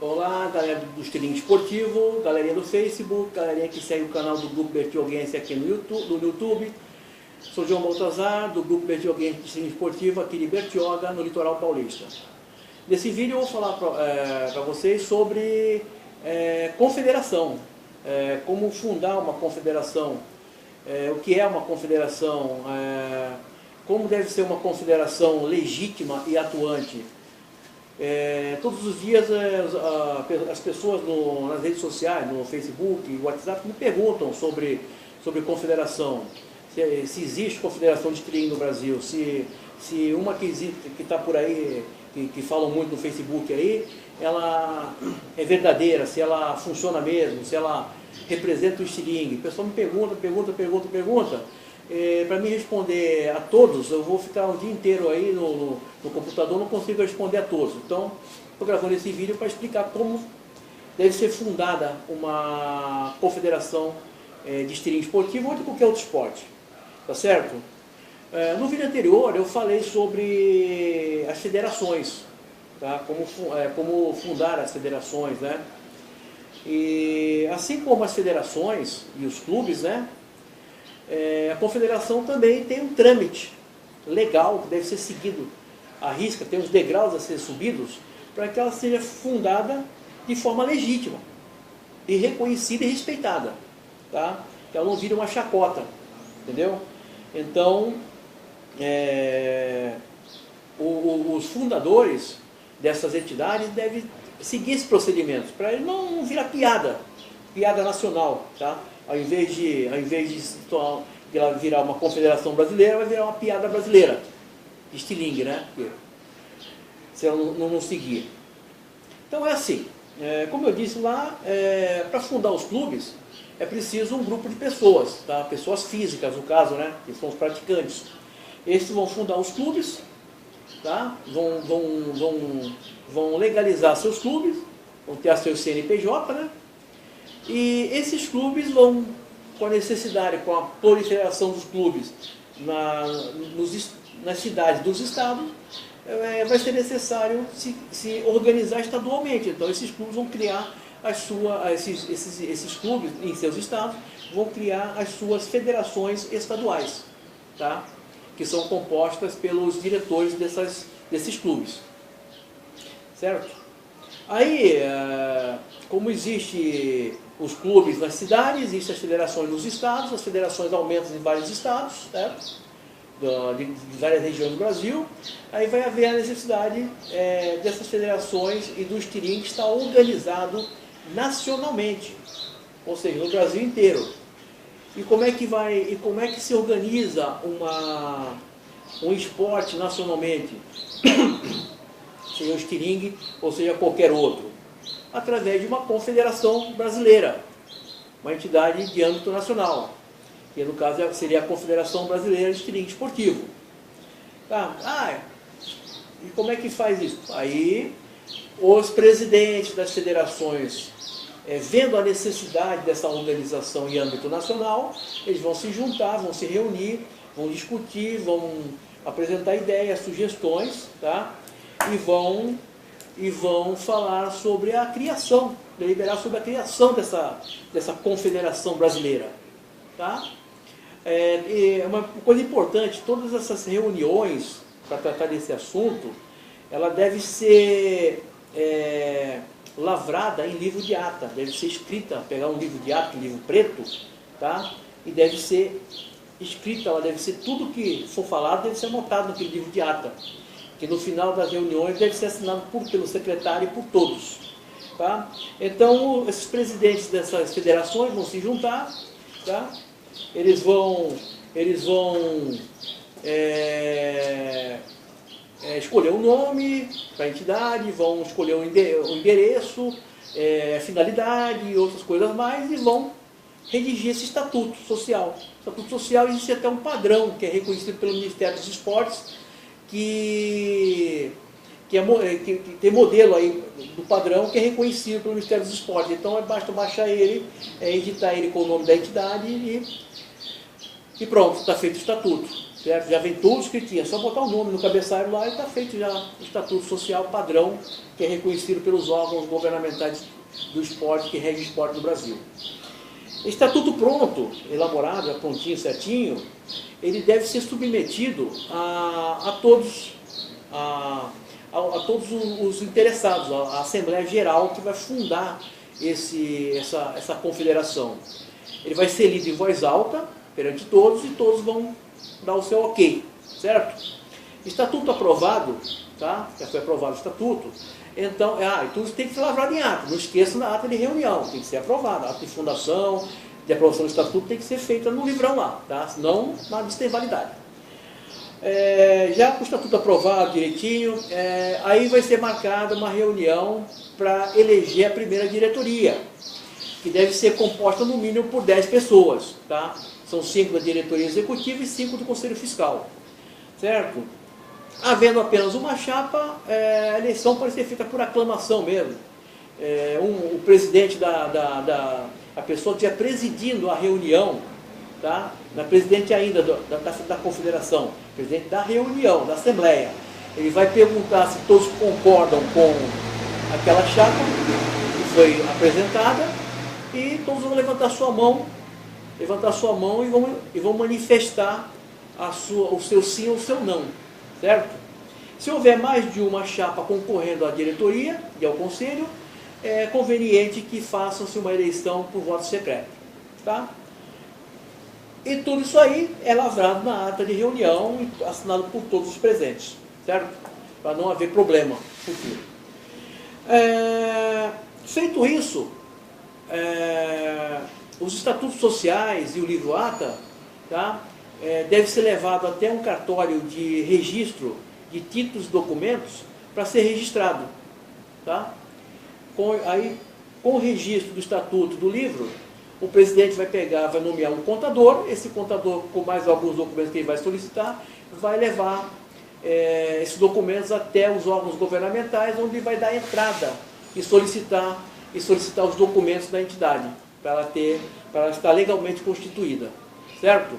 Olá, galera do Estilingue Esportivo, galerinha do Facebook, galerinha que segue o canal do Grupo Bertioguense aqui no YouTube. Sou João Baltazar, do Grupo Bertioguense de Estilingue Esportivo aqui de Bertioga, no litoral paulista. Nesse vídeo eu vou falar para vocês sobre confederação, como fundar uma confederação, o que é uma confederação, como deve ser uma confederação legítima e atuante. Todos os dias as pessoas nas redes sociais, no Facebook, WhatsApp, me perguntam sobre confederação, se existe confederação de estilingue no Brasil, se uma que está por aí, que falam muito no Facebook aí, ela é verdadeira, se ela funciona mesmo, se ela representa o estilingue. O pessoal me pergunta. Para me responder a todos, eu vou ficar o dia inteiro aí no computador, não consigo responder a todos. Então, estou gravando esse vídeo para explicar como deve ser fundada uma confederação de estilingue esportivo ou de qualquer outro esporte. Tá certo? No vídeo anterior eu falei sobre as federações, tá? Como fundar as federações, né? E assim como as federações e os clubes, né? A confederação também tem um trâmite legal que deve ser seguido à risca, tem uns degraus a ser subidos para que ela seja fundada de forma legítima e reconhecida e respeitada, tá? Que ela não vire uma chacota, entendeu? Então, os fundadores dessas entidades devem seguir esses procedimentos para ele não virar piada nacional, tá? Ao invés de ela virar uma confederação brasileira, vai virar uma piada brasileira, de estilingue, né? Se ela não seguir. Então é assim, como eu disse lá, para fundar os clubes, é preciso um grupo de pessoas, tá? Pessoas físicas, no caso, né? Que são os praticantes. Esses vão fundar os clubes, tá? Vão legalizar seus clubes, vão ter seu CNPJ, né? E esses clubes vão, com a necessidade, com a proliferação dos clubes nas cidades dos estados, vai ser necessário se organizar estadualmente. Então esses clubes vão criar esses clubes em seus estados vão criar as suas federações estaduais, tá? Que são compostas pelos diretores desses clubes, certo? Aí, como existe os clubes nas cidades, existem as federações nos estados, as federações aumentam em vários estados, certo? De várias regiões do Brasil, aí vai haver a necessidade dessas federações e do estilingue estar organizado nacionalmente, ou seja, no Brasil inteiro. E como é que se organiza um esporte nacionalmente, seja o estilingue ou seja qualquer outro? Através de uma confederação brasileira, uma entidade de âmbito nacional, que no caso seria a Confederação Brasileira de Estilingue Esportivo. Tá? E como é que faz isso? Aí os presidentes das federações, vendo a necessidade dessa organização em âmbito nacional, eles vão se juntar, vão se reunir, vão discutir, vão apresentar ideias, sugestões, tá? E vão falar sobre a criação, deliberar sobre a criação dessa confederação brasileira. Tá? É uma coisa importante, todas essas reuniões para tratar desse assunto, ela deve ser lavrada em livro de ata, deve ser escrita, pegar um livro de ata, um livro preto, tá? E deve ser escrita, ela deve ser tudo que for falado, deve ser anotado naquele livro de ata, que no final das reuniões deve ser assinado pelo secretário e por todos. Tá? Então, esses presidentes dessas federações vão se juntar, tá? Eles vão escolher um nome para a entidade, vão escolher o endereço, a finalidade e outras coisas mais, e vão redigir esse estatuto social. O estatuto social existe até um padrão que é reconhecido pelo Ministério dos Esportes, que tem modelo aí do padrão que é reconhecido pelo Ministério dos Esportes. Então basta baixar ele, editar ele com o nome da entidade e pronto, está feito o estatuto. certo? Já vem tudo escritinho, é só botar o nome no cabeçalho lá e está feito já o Estatuto Social padrão, que é reconhecido pelos órgãos governamentais do esporte, que rege o esporte no Brasil. Estatuto pronto, elaborado, já prontinho, certinho, ele deve ser submetido a todos os interessados, a Assembleia Geral que vai fundar essa confederação. Ele vai ser lido em voz alta perante todos e todos vão dar o seu ok, certo? Estatuto aprovado, tá? Já foi aprovado o estatuto, então, tudo tem que ser lavrado em ata, não esqueça da ata de reunião, tem que ser aprovado, a ata de fundação, de aprovação do estatuto tem que ser feita no livrão lá, tá? Senão nada disso tem validade. Já com o estatuto aprovado direitinho, aí vai ser marcada uma reunião para eleger a primeira diretoria, que deve ser composta no mínimo por 10 pessoas, tá? São 5 da diretoria executiva e 5 do conselho fiscal, certo? Havendo apenas uma chapa, a eleição pode ser feita por aclamação mesmo. O presidente a pessoa que estiver presidindo a reunião, tá? Na presidente ainda da confederação, presidente da reunião, da assembleia, ele vai perguntar se todos concordam com aquela chapa que foi apresentada e todos vão levantar sua mão e vão manifestar o seu sim ou o seu não, certo? Se houver mais de uma chapa concorrendo à diretoria e ao conselho, é conveniente que façam-se uma eleição por voto secreto, tá? E tudo isso aí é lavrado na ata de reunião e assinado por todos os presentes, certo? Para não haver problema futuro. Feito isso, os estatutos sociais e o livro ata, tá? Deve ser levado até um cartório de registro de títulos e documentos para ser registrado, tá? Com o registro do estatuto do livro, o presidente vai nomear um contador, esse contador, com mais alguns documentos que ele vai solicitar, vai levar esses documentos até os órgãos governamentais, onde ele vai dar entrada e solicitar os documentos da entidade, para ela estar legalmente constituída, certo?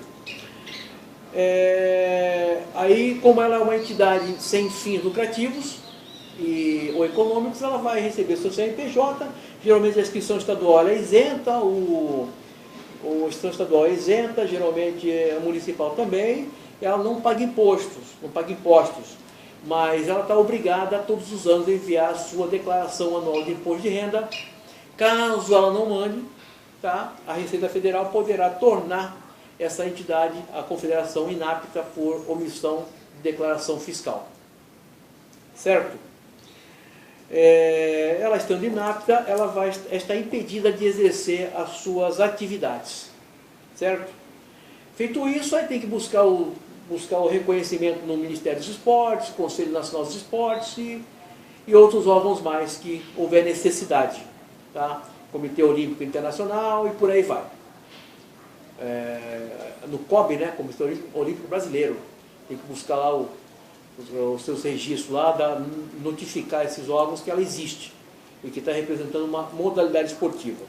Aí, como ela é uma entidade sem fins lucrativos ou econômicos, ela vai receber seu CNPJ, geralmente a inscrição estadual é isenta, a inscrição estadual é isenta, geralmente a municipal também, ela não paga impostos, mas ela está obrigada a todos os anos a enviar a sua declaração anual de imposto de renda. Caso ela não mande, tá, a Receita Federal poderá tornar essa entidade, a confederação, inapta por omissão de declaração fiscal, certo? Ela estando inapta, ela vai estar impedida de exercer as suas atividades, certo? Feito isso, aí tem que buscar o reconhecimento no Ministério dos Esportes, Conselho Nacional dos Esportes e outros órgãos mais que houver necessidade, tá? Comitê Olímpico Internacional e por aí vai. No COB, né, Comitê Olímpico Brasileiro, tem que buscar lá os seus registros lá, notificar esses órgãos que ela existe e que está representando uma modalidade esportiva,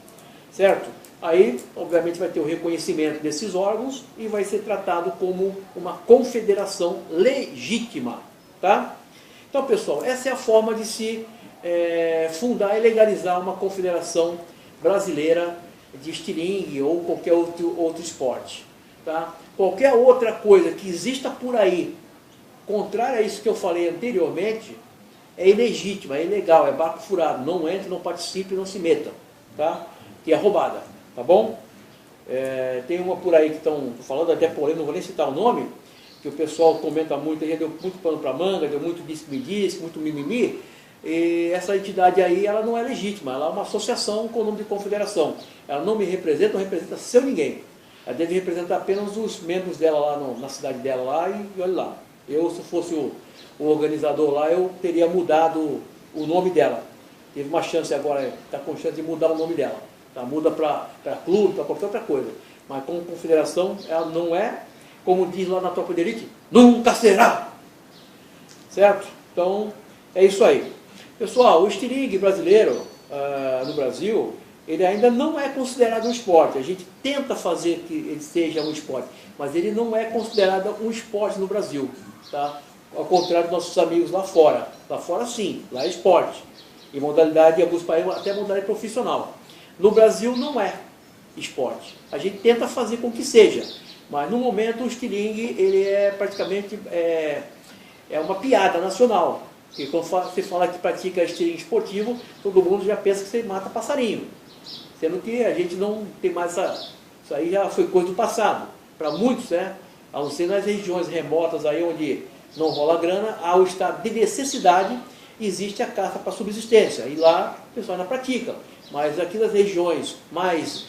certo? Aí, obviamente, vai ter o reconhecimento desses órgãos e vai ser tratado como uma confederação legítima, tá? Então, pessoal, essa é a forma de se fundar e legalizar uma confederação brasileira de estilingue ou qualquer outro esporte, tá? Qualquer outra coisa que exista por aí, contrária a isso que eu falei anteriormente, é ilegítima, é ilegal, é barco furado, não entre, não participe, não se meta, tá? Que é roubada, tá bom? Tem uma por aí que estão falando, até porém, não vou nem citar o nome, que o pessoal comenta muito, já deu muito pano para manga, deu muito disse-me-disse, muito mimimi, e essa entidade aí, ela não é legítima, ela é uma associação com o nome de confederação, ela não me representa, não representa seu ninguém, ela deve representar apenas os membros dela lá na cidade dela lá e olha lá. Eu, se fosse o organizador lá, eu teria mudado o nome dela. Teve uma chance agora, está com chance de mudar o nome dela. Tá? Muda para clube, para qualquer outra coisa. Mas como confederação, ela não é, como diz lá na Tropa de Elite, nunca será. Certo? Então, é isso aí. Pessoal, o estilingue brasileiro, no Brasil, ele ainda não é considerado um esporte. A gente tenta fazer que ele seja um esporte, mas ele não é considerado um esporte no Brasil, tá? Ao contrário dos nossos amigos lá fora. Lá fora sim, lá é esporte. Em modalidade, em alguns países, até modalidade profissional. No Brasil não é esporte. A gente tenta fazer com que seja, mas no momento o estilingue, ele é praticamente uma piada nacional. Porque quando você fala que pratica estilingue esportivo, todo mundo já pensa que você mata passarinho. Sendo que a gente não tem mais isso aí já foi coisa do passado. Para muitos, né? A não ser nas regiões remotas aí onde não rola grana, ao estado de necessidade, existe a caça para subsistência. E lá o pessoal ainda pratica. Mas aqui nas regiões mais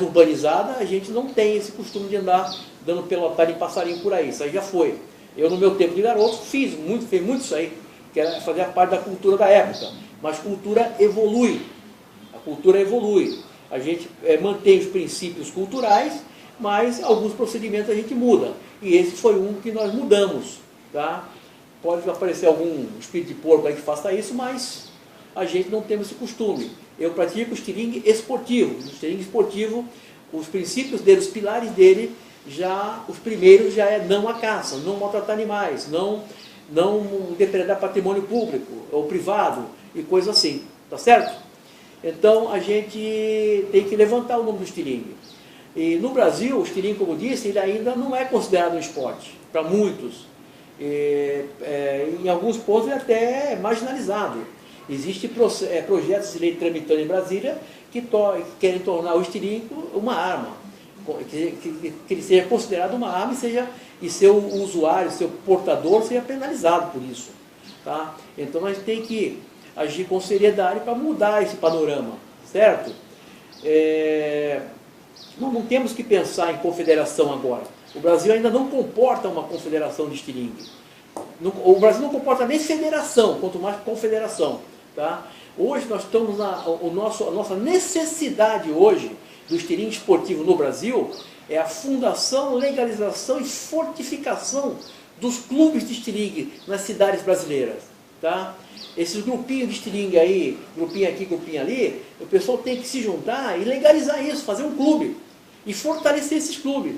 urbanizadas, a gente não tem esse costume de andar dando pelotada em passarinho por aí. Isso aí já foi. Eu, no meu tempo de garoto, fiz muito isso aí, que era fazer parte da cultura da época. Mas cultura evolui. A cultura evolui. A gente mantém os princípios culturais, mas alguns procedimentos a gente muda. E esse foi um que nós mudamos. Tá? Pode aparecer algum espírito de porco aí que faça isso, mas a gente não tem esse costume. Eu pratico o estilingue esportivo. O estilingue esportivo, os princípios dele, os pilares dele, os primeiros já é não a caça, não maltratar animais, não depredar patrimônio público ou privado e coisa assim. Tá certo? Então a gente tem que levantar o nome do estilingue. E no Brasil, o estilingue, como eu disse, ele ainda não é considerado um esporte, para muitos. Em alguns pontos ele até é marginalizado. Existem projetos de lei tramitando em Brasília que querem tornar o estilingue uma arma, que ele seja considerado uma arma e seu usuário, seu portador seja penalizado por isso. Tá? Então nós temos que agir com seriedade para mudar esse panorama, certo? Nós não temos que pensar em confederação agora. O Brasil ainda não comporta uma confederação de estilingue. O Brasil não comporta nem federação, quanto mais confederação. Tá? Hoje nós estamos a nossa necessidade hoje do estilingue esportivo no Brasil é a fundação, legalização e fortificação dos clubes de estilingue nas cidades brasileiras. Tá? Esses grupinhos de estilingue aí, grupinho aqui, grupinho ali, o pessoal tem que se juntar e legalizar isso, fazer um clube e fortalecer esses clubes.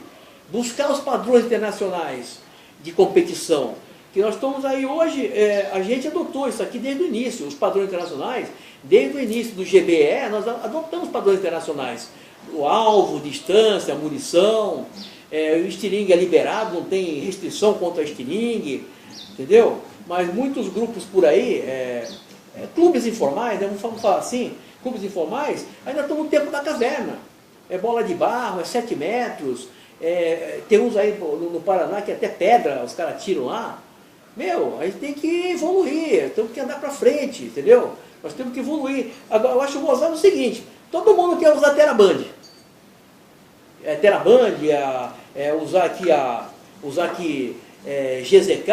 Buscar os padrões internacionais de competição, que nós estamos aí hoje, a gente adotou isso aqui desde o início, os padrões internacionais, desde o início do GBE, nós adotamos padrões internacionais, o alvo, distância, munição, o estilingue é liberado, não tem restrição contra o estilingue, entendeu? Mas muitos grupos por aí, clubes informais, né, vamos falar assim, clubes informais, ainda estão no tempo da caverna, é bola de barro, 7 metros, tem uns aí no Paraná que até pedra, os caras tiram lá. A gente tem que evoluir, temos que andar para frente, entendeu? Nós temos que evoluir. Agora, eu acho gozado o seguinte, todo mundo quer usar TeraBand. TeraBand, usar aqui GZK,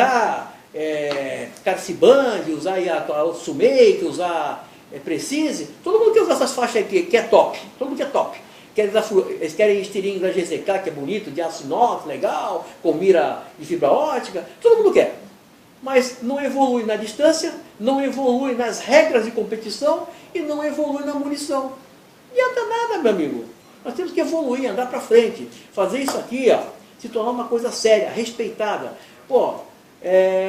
Carciband, usar aí a Sumake, usar Precise. Todo mundo quer usar essas faixas aqui, que é top. Todo mundo quer top. Eles querem estilingue da GZK, que é bonito, de aço inox, legal, com mira de fibra ótica, todo mundo quer. Mas não evolui na distância, não evolui nas regras de competição e não evolui na munição. E não adianta nada, meu amigo. Nós temos que evoluir, andar para frente, fazer isso aqui, se tornar uma coisa séria, respeitada.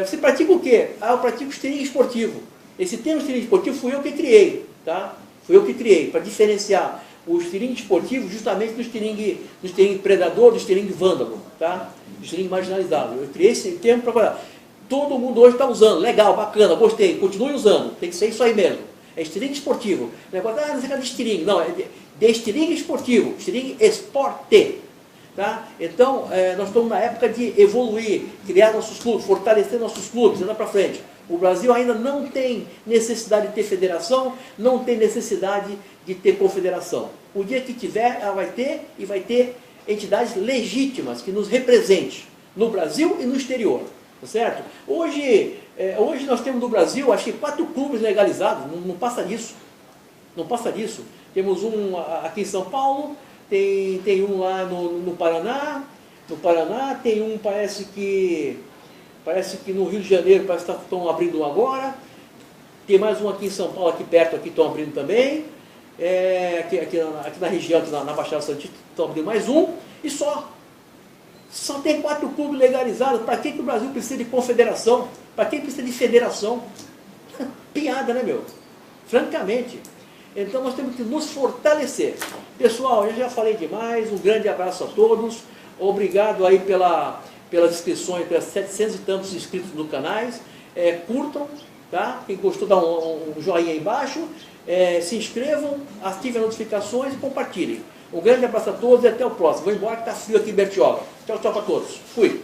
Você pratica o quê? Eu pratico estilingue esportivo. Esse termo estilingue esportivo fui eu que criei, tá? Fui eu que criei, para diferenciar o estilingue esportivo justamente do estilingue predador, do estilingue vândalo, tá? Do estilingue marginalizado. Eu criei esse termo para falar. Todo mundo hoje está usando, legal, bacana, gostei, continue usando, tem que ser isso aí mesmo. É estilingue esportivo. O negócio, não sei o que é de estilingue, não, é de estilingue esportivo, estilingue esporte. Tá? Então, nós estamos na época de evoluir, criar nossos clubes, fortalecer nossos clubes, andar para frente. O Brasil ainda não tem necessidade de ter federação, não tem necessidade de ter confederação. O dia que tiver, ela vai ter, e vai ter entidades legítimas que nos representem no Brasil e no exterior. Tá certo? Hoje nós temos no Brasil, acho que 4 clubes legalizados, não passa disso. Não passa disso. Temos um aqui em São Paulo, tem um lá no Paraná, tem um, parece que no Rio de Janeiro, parece que estão abrindo um agora, tem mais um aqui em São Paulo, aqui perto, aqui estão abrindo também, aqui na região, aqui na Baixada Santista, estão abrindo mais um, e só. Só tem 4 clubes legalizados. Para que o Brasil precisa de confederação? Para quem precisa de federação? Piada, né, meu? Francamente. Então nós temos que nos fortalecer. Pessoal, eu já falei demais. Um grande abraço a todos. Obrigado aí pelas inscrições, pelas 700 e tantos inscritos no canais. Curtam, tá? Quem gostou, dá um joinha aí embaixo. Se inscrevam, ativem as notificações e compartilhem. Um grande abraço a todos e até o próximo. Vou embora que está frio aqui em Bertioga. Tchau, tchau para todos. Fui.